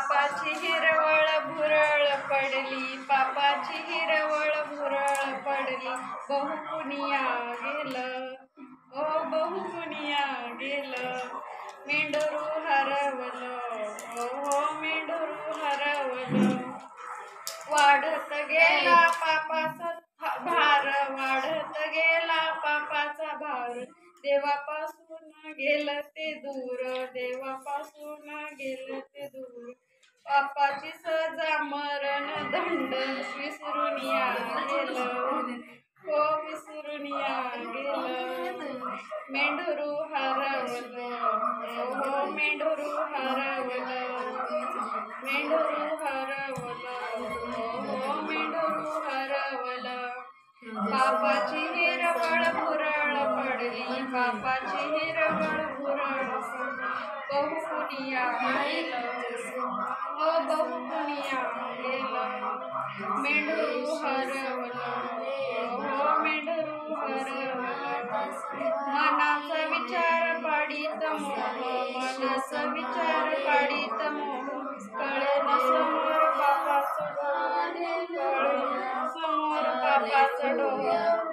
पापाची हिरवळ भुरळ पडली, पापाची हिरवळ भुरळ पडली, बहुकुनिया गेलं, ओ बहुकुनिया गेलं. मेंढरू हरवलं, हो मेंढरू हरवलं. वाढत गेला पापाचा भार, वाढत गेला पापाचा भार. देवापासून गेलं ते दूर, देवापासून गेलं ते दूर. पापाची सजा मरण दंड विसरून या गेलं, हो विसरून या गेलं. मेंढरू हरवलं, हो मेंढरू हरवलं, मेंढरू हरवलं, हो मेंढरू हरवलं. पापाची हिरवळ भुरळ पडली, पापाची हिरवळ भुरळ बहुकुनिया गेलं, हो बहुकुनिया गेलं. मेंढरू हरवलं, हो मेंढरू हरवलं. मनाचा विचार पाडीत मोह, मनाचा विचार पाडीत मोह. कळेल समोर पापाचं डोह, कळेल समोर पापाचं डोह.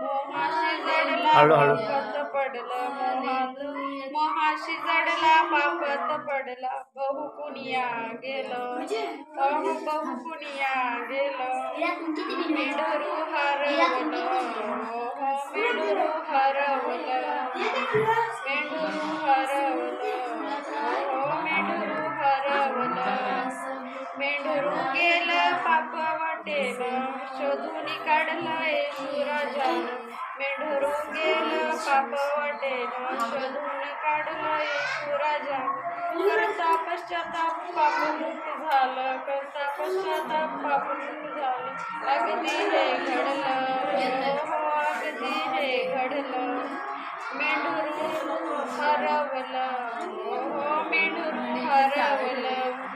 मोहाशी जडला पापात पडला, मोहाशी जडला पापात पडला. बहुकुनिया गेलं, बहुकुनिया गेलं. मेंढरू हरवलं, हो मेंढरू हरवलं, मेंढरू हरवलं, हो मेंढरू हरवलं. मेंढरू गेलं पाप वाटेनं, शोधून काढलं येशूराजानं. मेंढरू गेलं पाप वाटेनं, शोधून काढलं येशूराजानं. करता पश्चाताप पापमुक्त झालं, करता पश्चाताप पापमुक्त झालं. अगदी हे घडलं, हो अगदी हे घडलं. मेंढरू हरवलं, हो मेंढरू हरवलं.